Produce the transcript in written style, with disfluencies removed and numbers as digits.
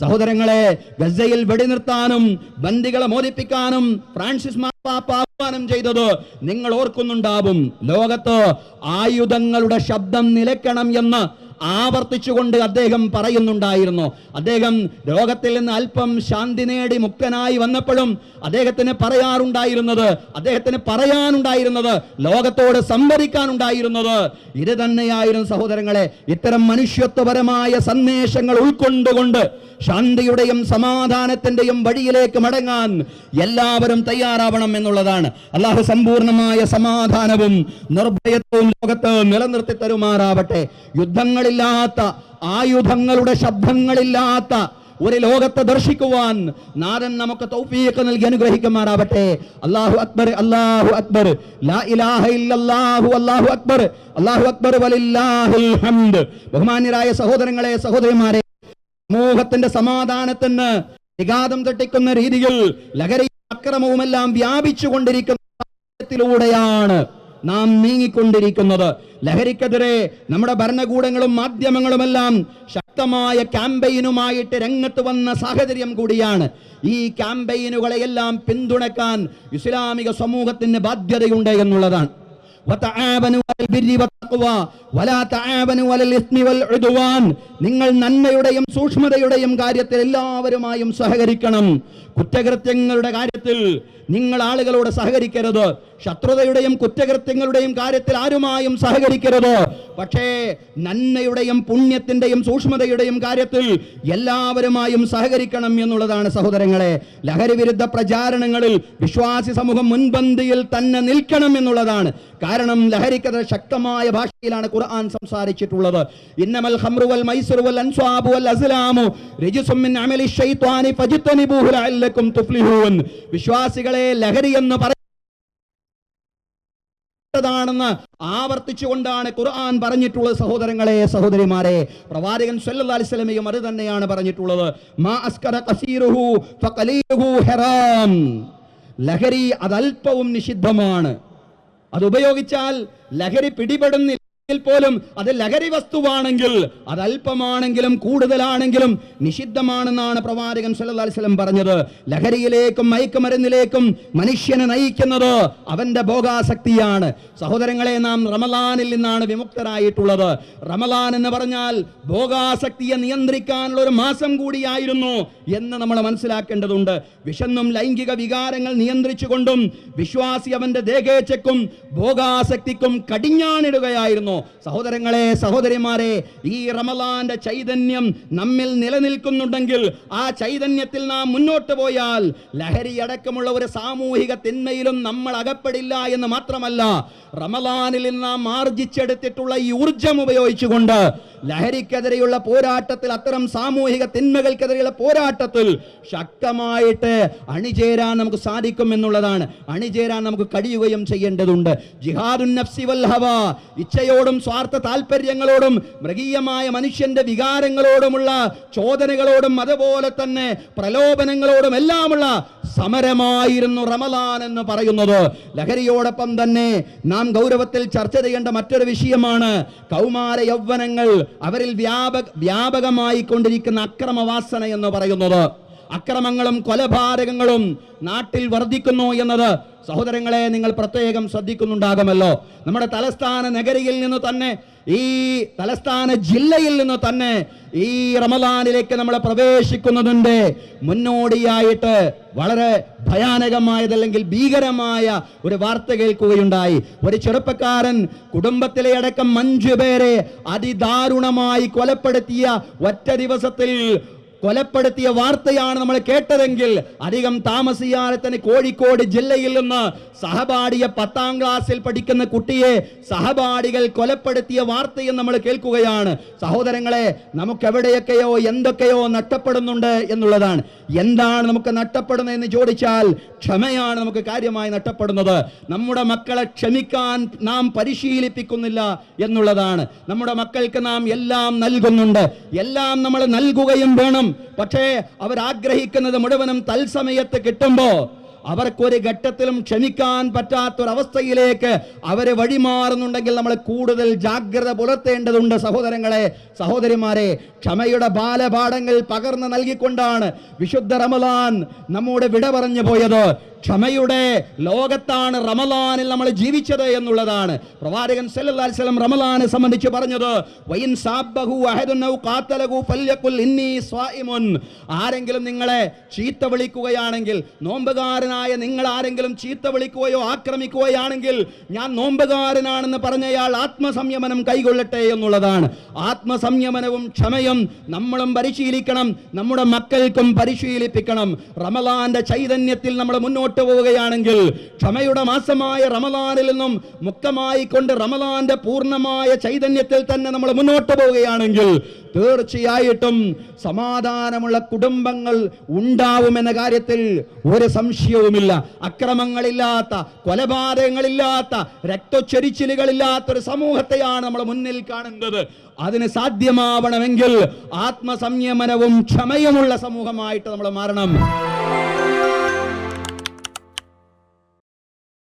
സഹോദരങ്ങളെ, ഗസയിൽ വെടിനിർത്താനും ബന്ദികളെ മോചിപ്പിക്കാനും ഫ്രാൻസിസ് മാർപ്പാപ്പ ആഹ്വാനം ചെയ്തത് നിങ്ങൾ ഓർക്കുന്നുണ്ടാവും. ലോകത്ത് ആയുധങ്ങളുടെ ശബ്ദം നിലയ്ക്കണം എന്ന് ആവർത്തിച്ചുകൊണ്ട് അദ്ദേഹം പറയുന്നുണ്ടായിരുന്നു. അദ്ദേഹം രോഗത്തിൽ നിന്ന് അല്പം ശാന്തി നേടി മുക്തനായി വന്നപ്പോഴും അദ്ദേഹത്തിന് പറയാനുണ്ടായിരുന്നത് ലോകത്തോട് സംവദിക്കാനുണ്ടായിരുന്നത് ഇത് തന്നെയായിരുന്നു. സഹോദരങ്ങളെ, ഇത്തരം മനുഷ്യത്വപരമായ സന്ദേശങ്ങൾ ഉൾക്കൊണ്ടുകൊണ്ട് ശാന്തിയുടെയും സമാധാനത്തിന്റെയും വഴിയിലേക്ക് മടങ്ങാൻ എല്ലാവരും തയ്യാറാവണം എന്നുള്ളതാണ്. അല്ലാഹു സമ്പൂർണമായ സമാധാനവും നിർഭയത്വവും ലോകത്ത് നിലനിർത്തി തരുമാറാവട്ടെ. യുദ്ധങ്ങളില്ലാത്ത, ആയുധങ്ങളുടെ ശബ്ദങ്ങളില്ലാത്ത ഒരു ലോകത്തെ ദർശിക്കുവാൻ നാഥൻ നമുക്ക് തൗഫീഖ് നൽകി അനുഗ്രഹിക്കുമാറാവട്ടെ. അല്ലാഹു അക്ബർ, അല്ലാഹു അക്ബർ, ലാ ഇലാഹ ഇല്ലല്ലാഹു, അല്ലാഹു അക്ബർ, അല്ലാഹു അക്ബർ വലില്ലാഹിൽ ഹംദ്. ബഹുമാന്യരായ സഹോദരങ്ങളെ, സഹോദരിമാരെ, സമൂഹത്തിന്റെ സമാധാനത്തിന് വിഘാതം തെറ്റിക്കുന്ന രീതിയിൽ ലഹരി അക്രമവുമെല്ലാം വ്യാപിച്ചുകൊണ്ടിരിക്കുന്നതിലൂടെയാണ് നാം നീങ്ങിക്കൊണ്ടിരിക്കുന്നത്. ലഹരിക്കെതിരെ നമ്മുടെ ഭരണകൂടങ്ങളും മാധ്യമങ്ങളുമെല്ലാം ശക്തമായ ക്യാമ്പയിനുമായിട്ട് രംഗത്ത് വന്ന സാഹചര്യം കൂടിയാണ്. ഈ ക്യാമ്പയിനുകളെയെല്ലാം പിന്തുണക്കാൻ ഇസ്ലാമിക സമൂഹത്തിന് ബാധ്യതയുണ്ട് എന്നുള്ളതാണ്. നിങ്ങൾ നന്മയുടെയും സൂക്ഷ്മതയുടെയും കാര്യത്തിൽ എല്ലാവരുമായും സഹകരിക്കണം. കുറ്റകൃത്യങ്ങളുടെ കാര്യത്തിൽ നിങ്ങൾ ആളുകളോട് സഹകരിക്കരുത്. ശത്രുതയുടെയും കുറ്റകൃത്യങ്ങളുടെയും കാര്യത്തിൽ ആരുമായും സഹകരിക്കരുത്. പക്ഷേ നന്മയുടെയും പുണ്യത്തിന്റെയും സൂക്ഷ്മതയുടെയും കാര്യത്തിൽ എല്ലാവരുമായും സഹകരിക്കണം എന്നുള്ളതാണ്. സഹോദരങ്ങളെ, ലഹരി വിരുദ്ധ പ്രചാരണങ്ങളിൽ വിശ്വാസി സമൂഹം മുൻപന്തിയിൽ തന്നെ നിൽക്കണം എന്നുള്ളതാണ്. കാരണം ലഹരിക്കെതിരെ ശക്തമായ ഭാഷയിലാണ് ഖുർആൻ സംസാരിച്ചിട്ടുള്ളത്. ഇന്നമൽ ഖംറു വൽ മൈസിറു വൽ അൻസ്വാബു വൽ അസ്ലാമു റിജ്സും മിൻ അമലി ശൈത്വാനി ഫജ്തനിബൂഹു ലഅല്ലക്കും തുഫ്ലിഹൂൻ. വിശ്വാസികളെ, ലഹരി എന്ന് ാണെന്ന് ആവർത്തിച്ചുകൊണ്ടാണ് ഖുർആൻ പറഞ്ഞിട്ടുള്ളത്. സഹോദരങ്ങളെ, സഹോദരിമാരെ, പ്രവാചകൻ സല്ലല്ലാഹു അലൈഹി വസല്ലമയും അത് തന്നെയാണ് പറഞ്ഞിട്ടുള്ളത്. മാ അസ്കറ ഖസീറുഹു ഫഖലീലുഹു ഹറാം. ലഹരി അതൽപവും നിഷിദ്ധമാണ്. അത് ഉപയോഗിച്ചാൽ ലഹരി പിടിപെടുന്നില്ല പോലും അത് ലഹരി വസ്തുവാണെങ്കിൽ അത് അല്പമാണെങ്കിലും കൂടുതലാണെങ്കിലും നിഷിദ്ധമാണെന്നാണ് പ്രവാചകൻ സല്ലല്ലാഹു അലൈഹി വസല്ലം പറഞ്ഞത്. ലഹരിയിലേക്കും മയക്കുമരുന്നിലേക്കും മനുഷ്യനെ നയിക്കുന്നത് അവന്റെ ഭോഗാസക്തിയാണ്. സഹോദരങ്ങളെ, നാം റമളാനിൽ നിന്നാണ് വിമുക്തരായിട്ടുള്ളത്. റമളാൻ എന്ന് പറഞ്ഞാൽ ഭോഗാസക്തിയെ നിയന്ത്രിക്കാനുള്ള ഒരു മാസം കൂടിയായിരുന്നു എന്ന് നമ്മൾ മനസ്സിലാക്കേണ്ടതുണ്ട്. വിശന്നും ലൈംഗിക വികാരങ്ങൾ നിയന്ത്രിച്ചുകൊണ്ടും വിശ്വാസി അവന്റെ ദേഹേച്ഛയ്ക്കും ഭോഗാസക്തിക്കും കടിഞ്ഞാണിടുകയായിരുന്നു. സഹോദരങ്ങളെ, സഹോദരിമാരെ, ഈ റമളാന്റെ ചൈതന്യം നമ്മിൽ നിലനിൽക്കുന്നുണ്ടെങ്കിൽ ആ ചൈതന്യത്തിൽ നാം മുന്നോട്ട് പോയാൽ ലഹരി അടക്കമുള്ള ഒരു സാമൂഹിക തിന്മയിലും നമ്മൾ അകപ്പെടില്ല എന്ന് മാത്രമല്ല, റമളാനിൽ നാം ആർജിച്ചെടുത്തിട്ടുള്ള ഈ ഊർജം ഉപയോഗിച്ചുകൊണ്ട് ലഹരിക്കെതിരെയുള്ള പോരാട്ടത്തിൽ, അത്തരം സാമൂഹിക തിന്മകൾക്കെതിരെയുള്ള പോരാട്ടത്തിൽ ശക്തമായിട്ട് അണിചേരാൻ നമുക്ക് സാധിക്കും എന്നുള്ളതാണ്. അണിചേരാൻ നമുക്ക് കഴിയുകയും ചെയ്യേണ്ടതുണ്ട്. ജിഹാദുൻ നഫ്സി വൽ ഹവാ, ഇച്ഛയോടും സ്വാർത്ഥ താല്പര്യങ്ങളോടും മൃഗീയമായ മനുഷ്യന്റെ വികാരങ്ങളോടുമുള്ള ചോദനകളോടും അതുപോലെ തന്നെ പ്രലോഭനങ്ങളോടും എല്ലാമുള്ള സമരമായിരുന്നു റമളാൻ എന്ന് പറയുന്നത്. ലഹരിയോടൊപ്പം തന്നെ നാം ഗൗരവത്തിൽ ചർച്ച ചെയ്യേണ്ട മറ്റൊരു വിഷയമാണ് കൗമാര യൗവനങ്ങൾ, അവരിൽ വ്യാപകമായി കൊണ്ടിരിക്കുന്ന അക്രമവാസന എന്ന് പറയുന്നത്. അക്രമങ്ങളും കൊലപാതകങ്ങളും നാട്ടിൽ വർദ്ധിക്കുന്നു എന്നത് സഹോദരങ്ങളെ നിങ്ങൾ പ്രത്യേകം ശ്രദ്ധിക്കുന്നുണ്ടാകുമല്ലോ. നമ്മുടെ തലസ്ഥാന നഗരിയിൽ നിന്ന് തന്നെ, ഈ തലസ്ഥാന ജില്ലയിൽ നിന്ന് തന്നെ ഈ റമളാനിലേക്ക് നമ്മൾ പ്രവേശിക്കുന്നതിന്റെ മുന്നോടിയായിട്ട് വളരെ ഭയാനകമായതല്ലെങ്കിൽ ഭീകരമായ ഒരു വാർത്ത കേൾക്കുകയുണ്ടായി. ഒരു ചെറുപ്പക്കാരൻ കുടുംബത്തിലെ അടക്കം 5 പേരെ അതിദാരുണമായി ഒറ്റ ദിവസത്തിൽ കൊലപ്പെടുത്തിയ വാർത്തയാണ് നമ്മൾ കേട്ടതെങ്കിൽ അധികം താമസിയാതെ തന്നെ കോഴിക്കോട് ജില്ലയിൽ നിന്ന് സഹപാഠിയെ 10ാം ക്ലാസ്സിൽ പഠിക്കുന്ന കുട്ടിയെ സഹപാഠികൾ കൊലപ്പെടുത്തിയ വാർത്തയും നമ്മൾ കേൾക്കുകയാണ്. സഹോദരങ്ങളെ, നമുക്ക് എവിടെയൊക്കെയോ എന്തൊക്കെയോ നഷ്ടപ്പെടുന്നുണ്ട് എന്നുള്ളതാണ്. എന്താണ് നമുക്ക് നഷ്ടപ്പെടുന്നത് എന്ന് ചോദിച്ചാൽ ക്ഷമയാണ് നമുക്ക് കാര്യമായി നഷ്ടപ്പെടുന്നത്. നമ്മുടെ മക്കളെ ക്ഷമിക്കാൻ നാം പരിശീലിപ്പിക്കുന്നില്ല എന്നുള്ളതാണ്. നമ്മുടെ മക്കൾക്ക് നാം എല്ലാം നൽകുന്നുണ്ട്, എല്ലാം നമ്മൾ നൽകുകയും വേണം. പക്ഷേ അവരാഗ്രഹിക്കുന്നത് മുഴുവനും തൽസമയത്ത് കിട്ടുമ്പോ അവർക്കൊരു ഘട്ടത്തിലും ക്ഷമിക്കാൻ പറ്റാത്തൊരവസ്ഥയിലേക്ക് അവരെ വഴിമാറുന്നുണ്ടെങ്കിൽ നമ്മൾ കൂടുതൽ ജാഗ്രത പുലർത്തേണ്ടതുണ്ട്. സഹോദരങ്ങളെ, സഹോദരിമാരെ, ക്ഷമയുടെ ബാലപാഠങ്ങൾ പകർന്നു നൽകിക്കൊണ്ടാണ് വിശുദ്ധ റമളാൻ നമ്മോട് വിട പറഞ്ഞു പോയത്. ക്ഷമയുടെ ലോകത്താണ് റമളാനിൽ നമ്മൾ ജീവിച്ചത് എന്നുള്ളതാണ് പ്രവാചകൻ സല്ലല്ലാഹു അലൈഹി വസല്ലം റമളാനെ സംബന്ധിച്ച് പറഞ്ഞത്. വൈൻ സാബഹു അഹദുൻ ഔ ഖാതലഹു ഫൽയഖുൽ ഇന്നി സ്വായിമുൻ. ആരെങ്കിലും നിങ്ങളെ ചീത്ത വിളിക്കുകയാണെങ്കിൽ, നോമ്പുകാരനായ നിങ്ങൾ ആരെങ്കിലും ചീത്ത വിളിക്കുകയോ ആക്രമിക്കുകയാണെങ്കിൽ ഞാൻ നോമ്പുകാരനാണെന്ന് പറഞ്ഞയാൾ ആത്മസംയമനം കൈകൊള്ളട്ടെ എന്നുള്ളതാണ്. ആത്മസംയമനവും ക്ഷമയും നമ്മളും പരിശീലിക്കണം, നമ്മുടെ മക്കൾക്കും പരിശീലിപ്പിക്കണം. റമളാന്റെ ചൈതന്യത്തിൽ നമ്മൾ മുന്നോട്ട് പോവുകയാണെങ്കിൽ, ക്ഷമയുടെ മാസമായ റമളാനിൽ നിന്നും മുക്തമായി കൊണ്ട് റമളാന്റെ പൂർണ്ണമായ ചൈതന്യത്തിൽ തന്നെ നമ്മൾ മുന്നോട്ട് പോവുകയാണെങ്കിൽ തീർച്ചയായിട്ടും സമാധാനമുള്ള കുടുംബങ്ങൾ ഉണ്ടാവുമെന്ന കാര്യത്തിൽ ഒരു സംശയവുമില്ല. അക്രമങ്ങളില്ലാത്ത, കൊലപാതകങ്ങളില്ലാത്ത, രക്തച്ചൊരിച്ചിലുകളില്ലാത്ത ഒരു സമൂഹത്തെയാണ് നമ്മൾ മുന്നിൽ കാണുന്നത്. അതിന് സാധ്യമാവണമെങ്കിൽ ആത്മസംയമനവും ക്ഷമയുമുള്ള സമൂഹമായിട്ട് നമ്മൾ മാറണം.